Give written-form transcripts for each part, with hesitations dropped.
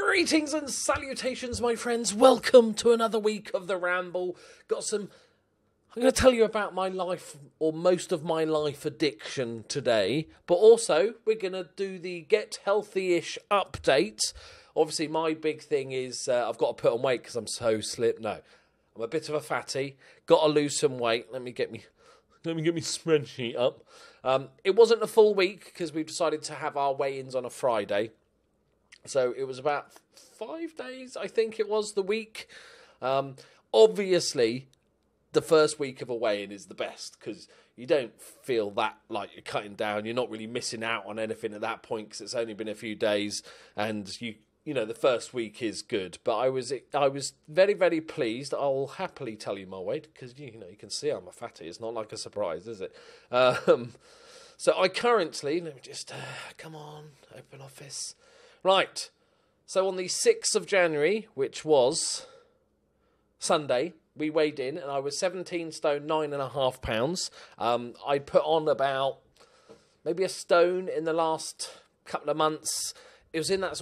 Greetings and salutations, my friends. Welcome to another week of the Ramble. I'm going to tell you about my life, or most of my life, addiction today. But also, we're going to do the Get Healthy-ish update. Obviously, my big thing is I've got to put on weight because I'm so slim. No, I'm a bit of a fatty. Got to lose some weight. Let me get me spreadsheet up. It wasn't a full week because we decided to have our weigh-ins on a Friday. So it was about 5 days, I think it was, the week. Obviously, the first week of a weigh-in is the best because you don't feel that like you're cutting down. You're not really missing out on anything at that point because it's only been a few days, and you know the first week is good. But I was very, very pleased. I'll happily tell you my weight because you can see I'm a fatty. It's not like a surprise, is it? So I currently, let me just come on, open office. Right, so on the 6th of January, which was Sunday, we weighed in, and I was 17 stone, 9.5 pounds. I put on about maybe a stone in the last couple of months. It was in that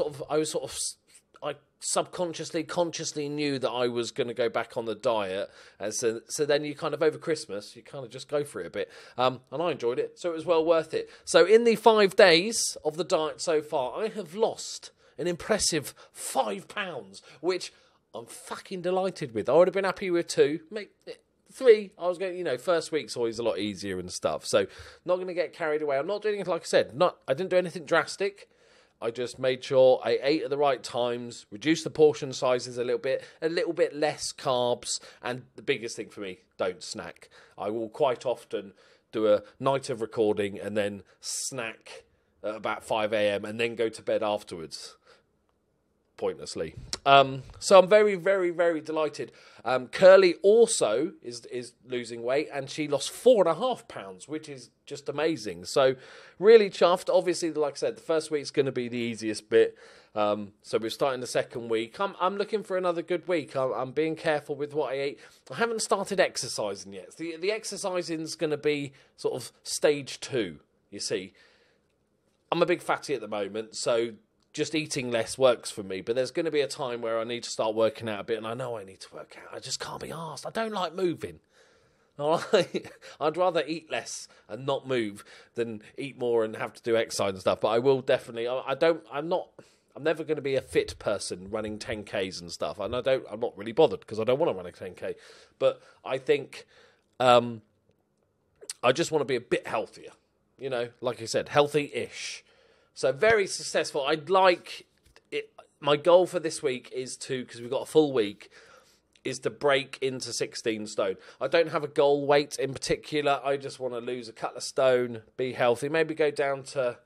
I subconsciously, consciously knew that I was going to go back on the diet. And so then you kind of, over Christmas, you kind of just go for it a bit. And I enjoyed it, so it was well worth it. So in the 5 days of the diet so far, I have lost an impressive 5 pounds, which I'm fucking delighted with. I would have been happy with 2, maybe 3. I was going, first week's always a lot easier and stuff. So not going to get carried away. I'm not doing it, like I said, I didn't do anything drastic. I just made sure I ate at the right times, reduced the portion sizes a little bit less carbs, and the biggest thing for me, don't snack. I will quite often do a night of recording and then snack at about 5 a.m. and then go to bed afterwards. Pointlessly. So I'm very, very, very delighted. Curly also is losing weight, and she lost 4.5 pounds, which is just amazing. So really chuffed. Obviously, like I said, the first week's going to be the easiest bit. So we're starting the second week. I'm looking for another good week. I'm being careful with what I eat. I haven't started exercising yet. The exercising is going to be sort of stage 2, you see. I'm a big fatty at the moment, so just eating less works for me, but there's going to be a time where I need to start working out a bit, and I know I need to work out. I just can't be arsed. I don't like moving. All right? I'd rather eat less and not move than eat more and have to do exercise and stuff, but I will definitely, I'm never going to be a fit person running 10Ks and stuff, and I'm not really bothered because I don't want to run a 10K, but I think I just want to be a bit healthier, like I said, healthy-ish. So very successful. I'd like it. My goal for this week is because we've got a full week, is to break into 16 stone. I don't have a goal weight in particular. I just want to lose a couple of stone, be healthy, maybe go down to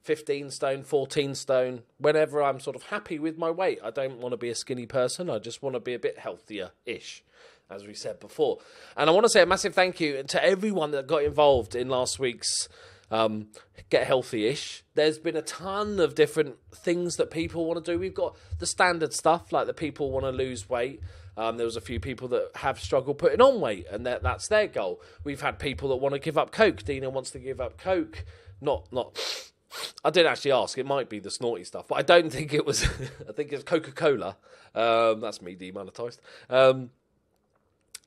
15 stone, 14 stone, whenever I'm sort of happy with my weight. I don't want to be a skinny person. I just want to be a bit healthier-ish, as we said before. And I want to say a massive thank you to everyone that got involved in last week's Get Healthy-ish. There's been a ton of different things that people want to do. We've got the standard stuff, like the people want to lose weight. There was a few people that have struggled putting on weight, and that's their goal. We've had people that want to give up Coke. Dina wants to give up Coke. Not. I did actually ask. It might be the snorty stuff, but I don't think it was. I think it's Coca-Cola. That's me demonetised.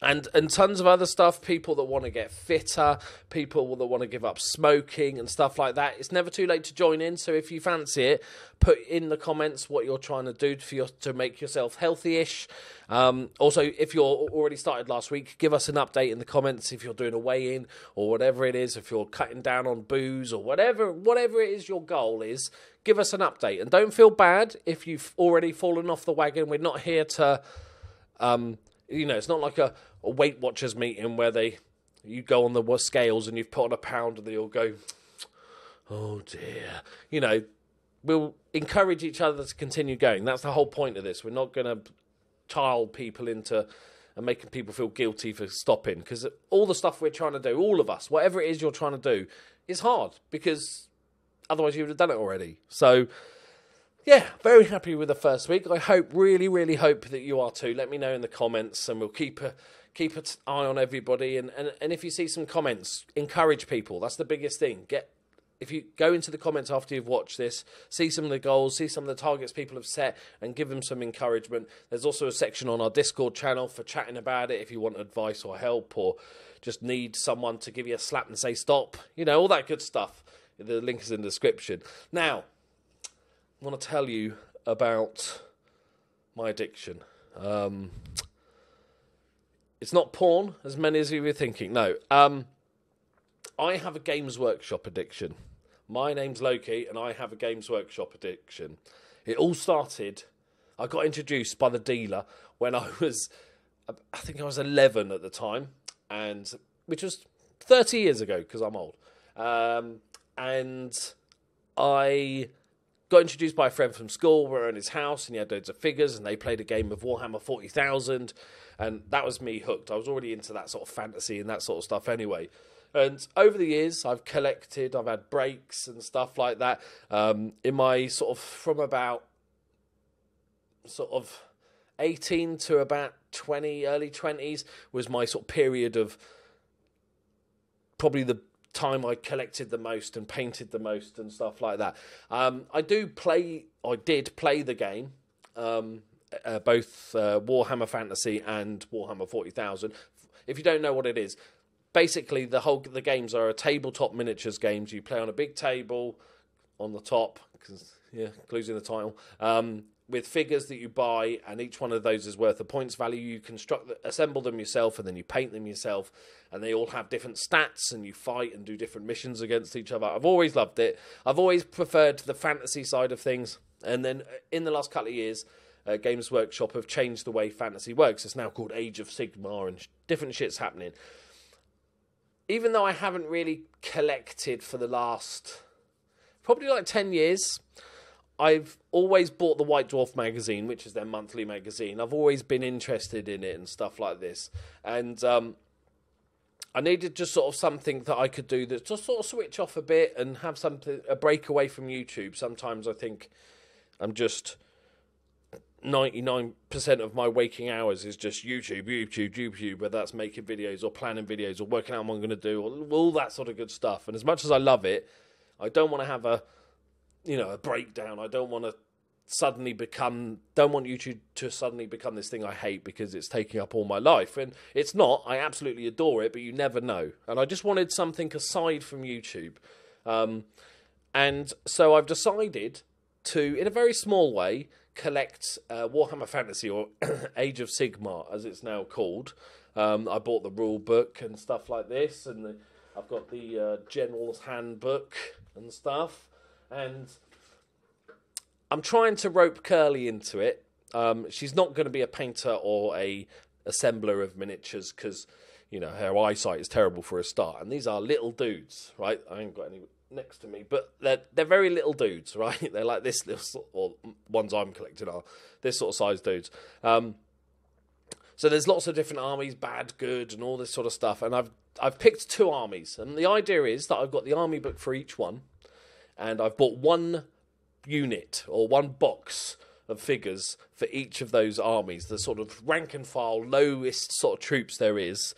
And tons of other stuff, people that want to get fitter, people that want to give up smoking and stuff like that. It's never too late to join in, so if you fancy it, put in the comments what you're trying to do to make yourself healthy-ish. Also, if you're already started last week, give us an update in the comments if you're doing a weigh-in or whatever it is, if you're cutting down on booze or whatever it is your goal is, give us an update. And don't feel bad if you've already fallen off the wagon. We're not here to... it's not like a Weight Watchers meeting where you go on the scales and you've put on a pound and they all go, oh dear. We'll encourage each other to continue going. That's the whole point of this. We're not going to child people into and making people feel guilty for stopping, because all the stuff we're trying to do, all of us, whatever it is you're trying to do, is hard because otherwise you would have done it already. So... yeah, very happy with the first week. I really, really hope that you are too. Let me know in the comments, and we'll keep an eye on everybody. And if you see some comments, encourage people. That's the biggest thing. if you go into the comments after you've watched this, see some of the goals, see some of the targets people have set, and give them some encouragement. There's also a section on our Discord channel for chatting about it if you want advice or help, or just need someone to give you a slap and say stop. You know, all that good stuff. The link is in the description. Now, I want to tell you about my addiction. It's not porn, as many as you were thinking. No. I have a Games Workshop addiction. My name's Loki, and I have a Games Workshop addiction. It all started, I got introduced by the dealer when I think I was 11 at the time, and which was 30 years ago, because I'm old. And I got introduced by a friend from school. We were in his house, and he had loads of figures, and they played a game of Warhammer 40,000, and that was me hooked. I was already into that sort of fantasy and that sort of stuff anyway. And over the years, I've collected, I've had breaks and stuff like that. In my sort of, from about sort of 18 to about 20, early 20s, was my sort of period of probably the time I collected the most and painted the most and stuff like that. I did play the game, both Warhammer Fantasy and Warhammer 40,000. If you don't know what it is, basically the games are a tabletop miniatures games. You play on a big table on the top, because clues in the title, with figures that you buy, and each one of those is worth a points value. You assemble them yourself, and then you paint them yourself, and they all have different stats, and you fight and do different missions against each other. I've always loved it. I've always preferred the fantasy side of things, and then in the last couple of years, Games Workshop have changed the way fantasy works. It's now called Age of Sigmar, and different shit's happening. Even though I haven't really collected for the last probably like 10 years, I've always bought the White Dwarf magazine, which is their monthly magazine. I've always been interested in it and stuff like this. And I needed just sort of something that I could do that just sort of switch off a bit and have a break away from YouTube. Sometimes I think I'm just 99% of my waking hours is just YouTube, whether that's making videos or planning videos or working out what I'm going to do, or all that sort of good stuff. And as much as I love it, I don't want to have a breakdown. I don't want YouTube to suddenly become this thing I hate because it's taking up all my life. And it's not. I absolutely adore it, but you never know. And I just wanted something aside from YouTube. And so I've decided to, in a very small way, collect Warhammer Fantasy, or Age of Sigmar, as it's now called. I bought the rule book and stuff like this, and I've got the General's Handbook and stuff. And I'm trying to rope Curly into it. She's not going to be a painter or a assembler of miniatures because, her eyesight is terrible for a start. And these are little dudes, right? I ain't got any next to me, but they're very little dudes, right? They're like this little, or ones I'm collecting are this sort of size dudes. So there's lots of different armies, bad, good, and all this sort of stuff. And I've picked 2 armies, and the idea is that I've got the army book for each one, and I've bought 1 unit or 1 box of figures for each of those armies, the sort of rank and file, lowest sort of troops there is.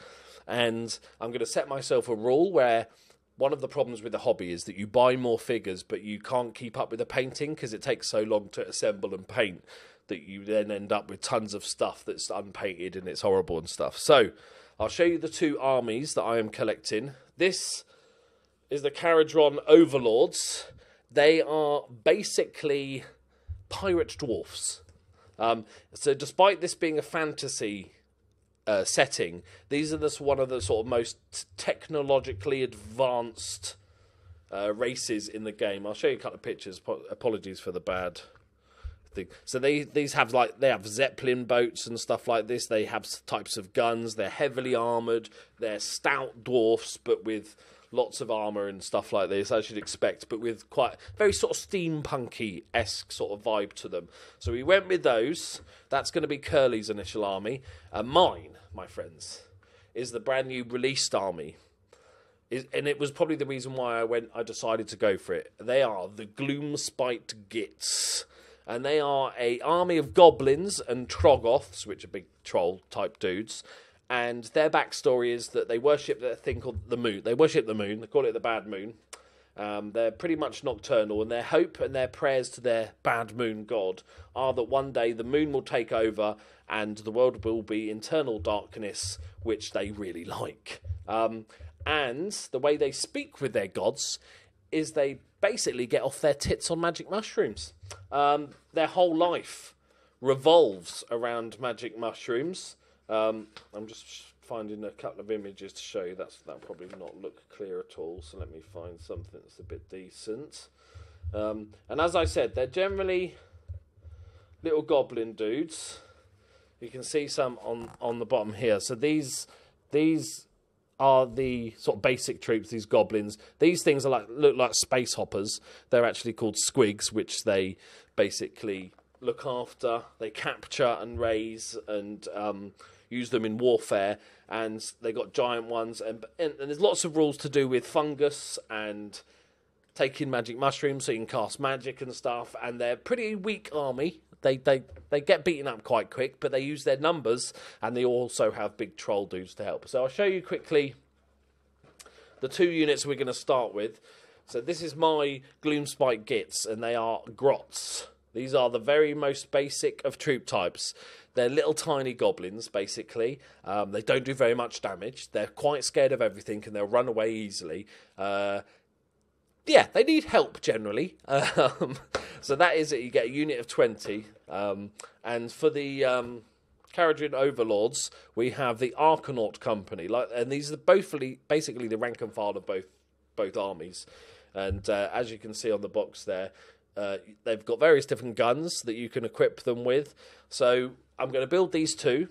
And I'm going to set myself a rule where one of the problems with the hobby is that you buy more figures, but you can't keep up with the painting because it takes so long to assemble and paint that you then end up with tons of stuff that's unpainted and it's horrible and stuff. So I'll show you the 2 armies that I am collecting. This is the Caradron Overlords. They are basically pirate dwarfs. So despite this being a fantasy setting, these are one of the sort of most technologically advanced races in the game. I'll show you a couple of pictures. Apologies for the bad thing. So they have Zeppelin boats and stuff like this. They have types of guns. They're heavily armored. They're stout dwarfs, but with lots of armour and stuff like this, as you'd expect, but with quite very sort of steampunky-esque sort of vibe to them. So we went with those. That's going to be Curly's initial army. And mine, my friends, is the brand new released army. And it was probably the reason why I decided to go for it. They are the Gloomspite Gits. And they are an army of goblins and Troggoths, which are big troll-type dudes. And their backstory is that they worship a thing called the moon. They worship the moon. They call it the bad moon. They're pretty much nocturnal, and their hope and their prayers to their bad moon god are that one day the moon will take over and the world will be internal darkness, which they really like. And the way they speak with their gods is they basically get off their tits on magic mushrooms. Their whole life revolves around magic mushrooms. I'm just finding a couple of images to show you. That'll probably not look clear at all, so let me find something that's a bit decent. And as I said, they're generally little goblin dudes. You can see some on the bottom here. So these are the sort of basic troops, these goblins. These things look like space hoppers. They're actually called squigs, which they basically look after. They capture and raise and use them in warfare. And they got giant ones. And there's lots of rules to do with fungus and taking magic mushrooms so you can cast magic and stuff. And they're a pretty weak army. They get beaten up quite quick, but they use their numbers, and they also have big troll dudes to help. So I'll show you quickly the 2 units we're going to start with. So this is my Gloomspike Gits, and they are Grots. These are the very most basic of troop types. They're little tiny goblins, basically. They don't do very much damage. They're quite scared of everything, and they'll run away easily. Yeah, they need help generally. So that is it. You get a unit of 20. And for the Caradhrin Overlords, we have the Archanaut Company. And these are both basically the rank and file of both armies. And as you can see on the box there, they've got various different guns that you can equip them with. So I'm going to build these 2,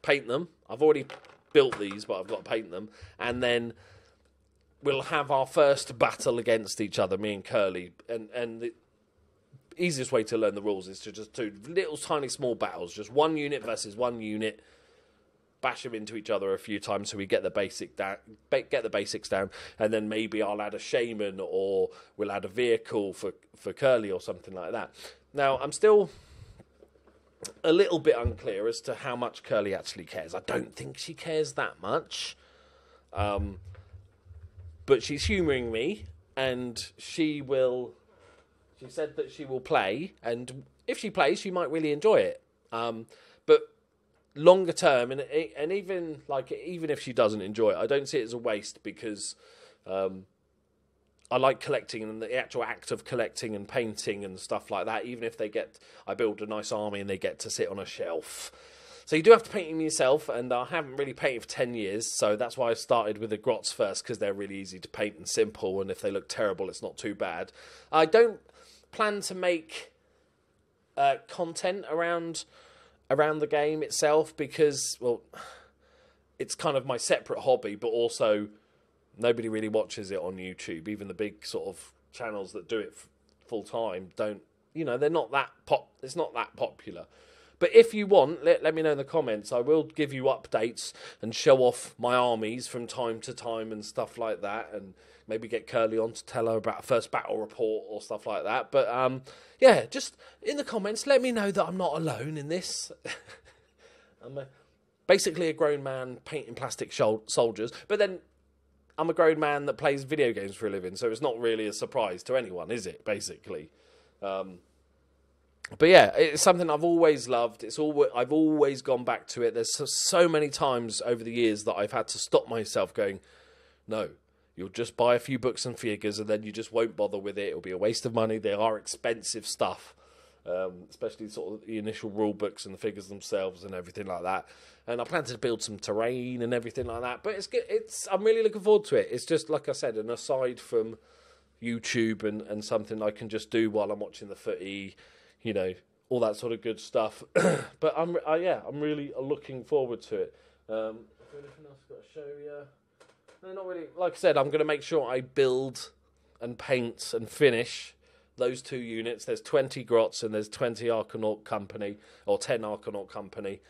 paint them. I've already built these, but I've got to paint them. And then we'll have our first battle against each other, me and Curly. And the easiest way to learn the rules is to just do little tiny small battles. Just 1 unit versus 1 unit. Bash them into each other a few times so we get the basics down. And then maybe I'll add a shaman, or we'll add a vehicle for Curly or something like that. Now, I'm still a little bit unclear as to how much Curly actually cares. I don't think she cares that much. But she's humouring me, and she said that she will play, and if she plays, she might really enjoy it. But longer term, and even if she doesn't enjoy it, I don't see it as a waste, because I like collecting, and the actual act of collecting and painting and stuff like that. Even if I build a nice army and they get to sit on a shelf. So you do have to paint them yourself, and I haven't really painted for 10 years, so that's why I started with the Grots first, because they're really easy to paint and simple, and if they look terrible, it's not too bad. I don't plan to make content around the game itself, because, well, it's kind of my separate hobby, but also nobody really watches it on YouTube. Even the big sort of channels that do it full time don't, they're not that it's not that popular. But if you want, let me know in the comments. I will give you updates and show off my armies from time to time and stuff like that, and maybe get Curly on to tell her about a first battle report or stuff like that. But yeah, just in the comments, let me know that I'm not alone in this. I'm basically a grown man painting plastic soldiers, but then I'm a grown man that plays video games for a living, so it's not really a surprise to anyone, is it, basically? But yeah, it's something I've always loved. I've always gone back to it. There's so many times over the years that I've had to stop myself going, no, you'll just buy a few books and figures and then you just won't bother with it. It'll be a waste of money. They are expensive stuff, especially sort of the initial rule books and the figures themselves and everything like that. And I plan to build some terrain and everything like that. But it's good. I'm really looking forward to it. It's just, like I said, an aside from YouTube and something I can just do while I'm watching the footy, all that sort of good stuff. But I'm really looking forward to it. Is there anything else I've got to show you? No, not really. Like I said, I'm going to make sure I build and paint and finish those 2 units. There's 20 Grots and there's 20 Archanaut Company, or 10 Archanaut Company.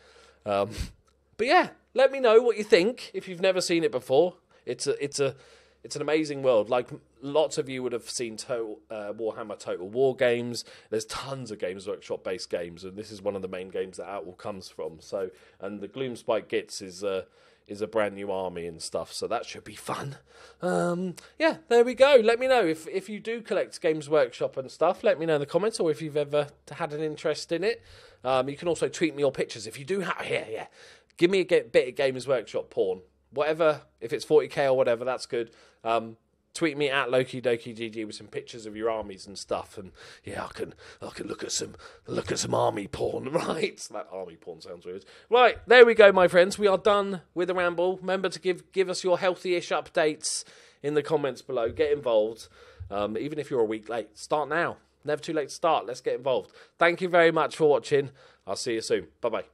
But yeah, let me know what you think if you've never seen it before. It's a It's an amazing world. Like, lots of you would have seen Warhammer Total War games. There's tons of Games Workshop-based games, and this is one of the main games that Outlaw comes from. So, and the Gloomspite Gits is a brand new army and stuff, so that should be fun. Yeah, there we go. Let me know if you do collect Games Workshop and stuff. Let me know in the comments, or if you've ever had an interest in it. You can also tweet me your pictures if you do have. Yeah. Give me a bit of Games Workshop porn, whatever. If it's 40k or whatever, that's good. Tweet me at Loki Doki GG with some pictures of your armies and stuff, and yeah, I can look at some army porn, right? That army porn sounds weird. Right, there we go, my friends. We are done with the ramble. Remember to give us your healthy-ish updates in the comments below. Get involved, even if you're a week late. Start now. Never too late to start. Let's get involved. Thank you very much for watching. I'll see you soon. Bye bye.